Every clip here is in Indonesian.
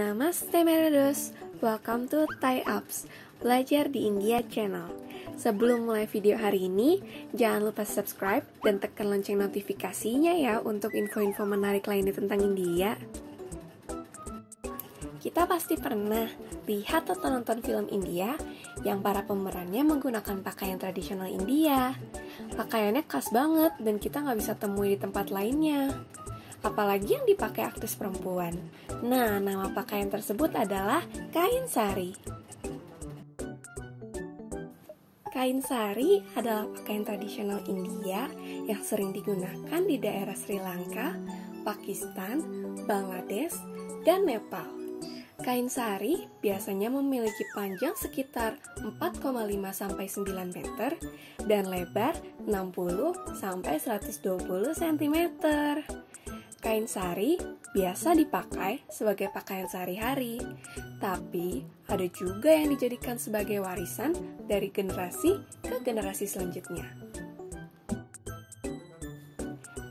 Namaste Meredos, welcome to Thai Ups, belajar di India Channel. Sebelum mulai video hari ini, jangan lupa subscribe dan tekan lonceng notifikasinya ya untuk info-info menarik lainnya tentang India. Kita pasti pernah lihat atau nonton film India yang para pemerannya menggunakan pakaian tradisional India. Pakaiannya khas banget dan kita nggak bisa temui di tempat lainnya. Apalagi yang dipakai aktris perempuan. Nah, nama pakaian tersebut adalah kain sari. Kain sari adalah pakaian tradisional India yang sering digunakan di daerah Sri Lanka, Pakistan, Bangladesh, dan Nepal. Kain sari biasanya memiliki panjang sekitar 4,5-9 meter dan lebar 60-120 cm. Kain sari biasa dipakai sebagai pakaian sehari-hari, tapi ada juga yang dijadikan sebagai warisan dari generasi ke generasi selanjutnya.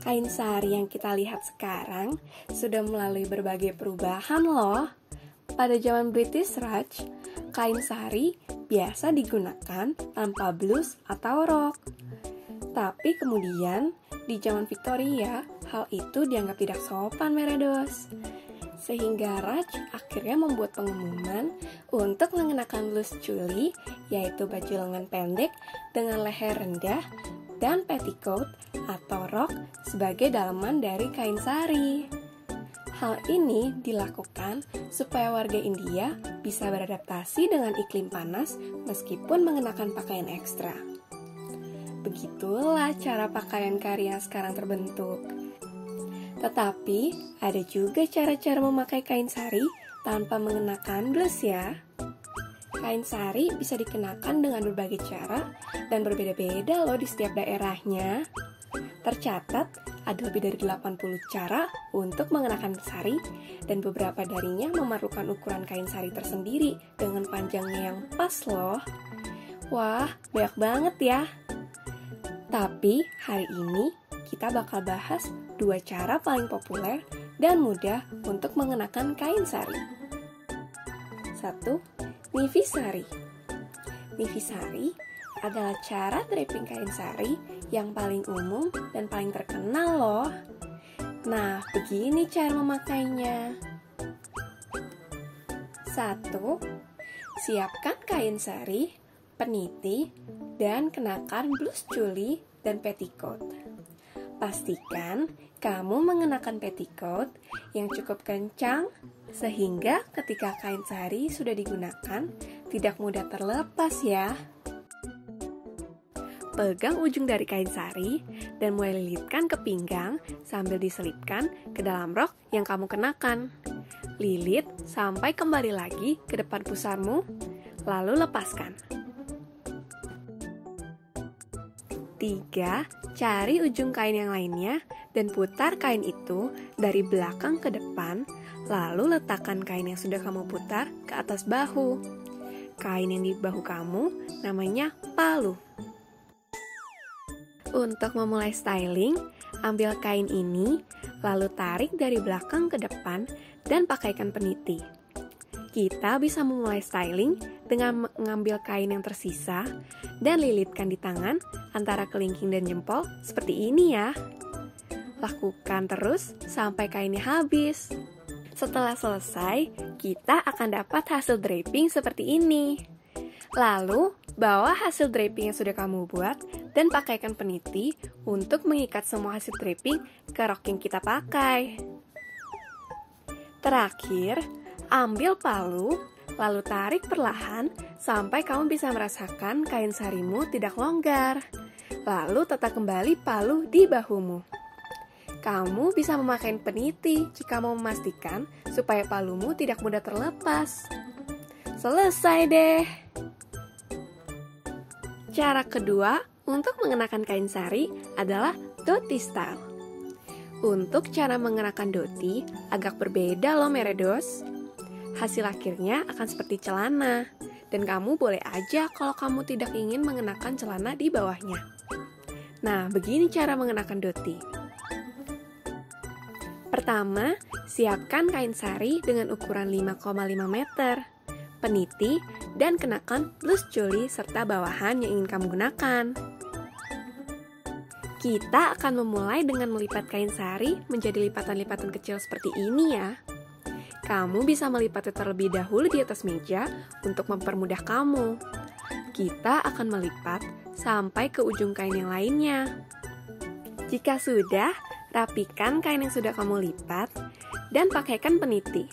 Kain sari yang kita lihat sekarang sudah melalui berbagai perubahan loh. Pada zaman British Raj, kain sari biasa digunakan tanpa blus atau rok. Tapi kemudian, di zaman Victoria, hal itu dianggap tidak sopan Meredos. Sehingga Raj akhirnya membuat pengumuman untuk mengenakan blus choli, yaitu baju lengan pendek dengan leher rendah, dan petticoat atau rok sebagai dalaman dari kain sari. Hal ini dilakukan supaya warga India bisa beradaptasi dengan iklim panas meskipun mengenakan pakaian ekstra. Begitulah cara pakaian kari yang sekarang terbentuk. Tetapi, ada juga cara-cara memakai kain sari tanpa mengenakan blus ya. Kain sari bisa dikenakan dengan berbagai cara dan berbeda-beda loh di setiap daerahnya. Tercatat, ada lebih dari 80 cara untuk mengenakan sari dan beberapa darinya memerlukan ukuran kain sari tersendiri dengan panjangnya yang pas loh. Wah, banyak banget ya. Tapi hari ini kita bakal bahas 2 cara paling populer dan mudah untuk mengenakan kain sari. 1. Nivisari. Nivisari adalah cara draping kain sari yang paling umum dan paling terkenal loh. Nah, begini cara memakainya. 1. Siapkan kain sari, peniti, dan kenakan blus choli dan petticoat. Pastikan kamu mengenakan petticoat yang cukup kencang sehingga ketika kain sari sudah digunakan tidak mudah terlepas ya. Pegang ujung dari kain sari dan mulai lilitkan ke pinggang sambil diselipkan ke dalam rok yang kamu kenakan. Lilit sampai kembali lagi ke depan pusarmu, lalu lepaskan. 3. Cari ujung kain yang lainnya dan putar kain itu dari belakang ke depan, lalu letakkan kain yang sudah kamu putar ke atas bahu. Kain yang di bahu kamu namanya palu. Untuk memulai styling, ambil kain ini, lalu tarik dari belakang ke depan dan pakaikan peniti. Kita bisa memulai styling dengan mengambil kain yang tersisa dan lilitkan di tangan antara kelingking dan jempol seperti ini ya. Lakukan terus sampai kainnya habis. Setelah selesai, kita akan dapat hasil draping seperti ini. Lalu, bawa hasil draping yang sudah kamu buat dan pakaikan peniti untuk mengikat semua hasil draping ke rok yang kita pakai. Terakhir, ambil palu, lalu tarik perlahan sampai kamu bisa merasakan kain sarimu tidak longgar. Lalu tata kembali palu di bahumu. Kamu bisa memakai peniti jika mau memastikan supaya palumu tidak mudah terlepas. Selesai deh! Cara kedua untuk mengenakan kain sari adalah dhoti style. Untuk cara mengenakan dhoti agak berbeda loh Meredos. Hasil akhirnya akan seperti celana, dan kamu boleh aja kalau kamu tidak ingin mengenakan celana di bawahnya. Nah, begini cara mengenakan dhoti. Pertama, siapkan kain sari dengan ukuran 5,5 meter, peniti, dan kenakan blus joli serta bawahan yang ingin kamu gunakan. Kita akan memulai dengan melipat kain sari menjadi lipatan-lipatan kecil seperti ini ya. Kamu bisa melipatnya terlebih dahulu di atas meja untuk mempermudah kamu. Kita akan melipat sampai ke ujung kain yang lainnya. Jika sudah, rapikan kain yang sudah kamu lipat dan pakaikan peniti.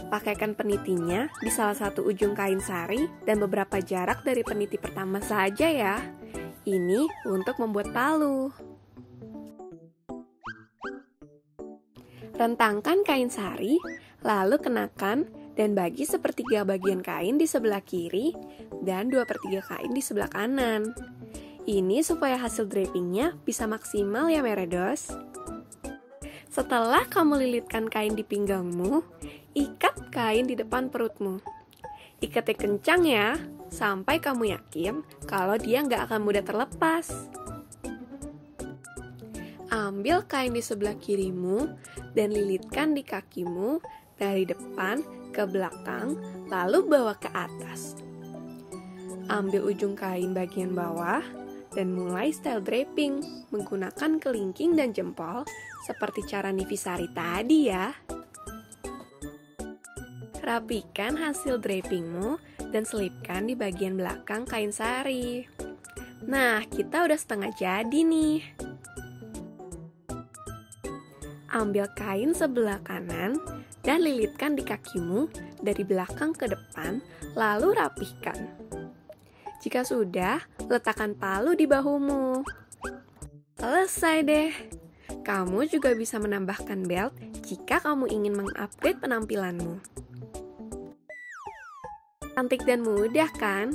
Pakaikan penitinya di salah satu ujung kain sari dan beberapa jarak dari peniti pertama saja ya. Ini untuk membuat palu. Rentangkan kain sari, lalu kenakan dan bagi sepertiga bagian kain di sebelah kiri dan 2/3 kain di sebelah kanan. Ini supaya hasil drapingnya bisa maksimal ya meredos. Setelah kamu lilitkan kain di pinggangmu, ikat kain di depan perutmu. Ikatnya kencang ya, sampai kamu yakin kalau dia nggak akan mudah terlepas. Ambil kain di sebelah kirimu dan lilitkan di kakimu dari depan ke belakang, lalu bawa ke atas. Ambil ujung kain bagian bawah dan mulai style draping menggunakan kelingking dan jempol seperti cara Nivisari tadi ya. Rapikan hasil drapingmu dan selipkan di bagian belakang kain sari. Nah, kita udah setengah jadi nih. Ambil kain sebelah kanan dan lilitkan di kakimu dari belakang ke depan, lalu rapihkan. Jika sudah, letakkan palu di bahumu. Selesai deh. Kamu juga bisa menambahkan belt jika kamu ingin mengupgrade penampilanmu. Cantik dan mudah kan?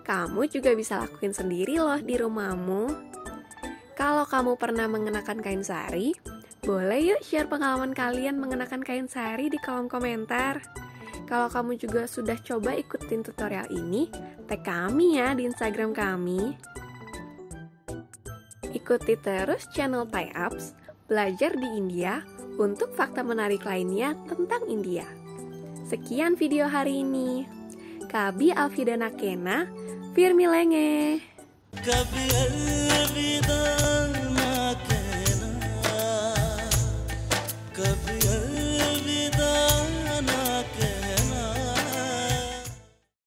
Kamu juga bisa lakuin sendiri loh di rumahmu. Kalau kamu pernah mengenakan kain sari, boleh yuk share pengalaman kalian mengenakan kain sari di kolom komentar. Kalau kamu juga sudah coba ikutin tutorial ini, tag kami ya di Instagram kami. Ikuti terus channel Thai Apps, belajar di India untuk fakta menarik lainnya tentang India. Sekian video hari ini. Kabi Alfida Nakena, Firmi Lenge.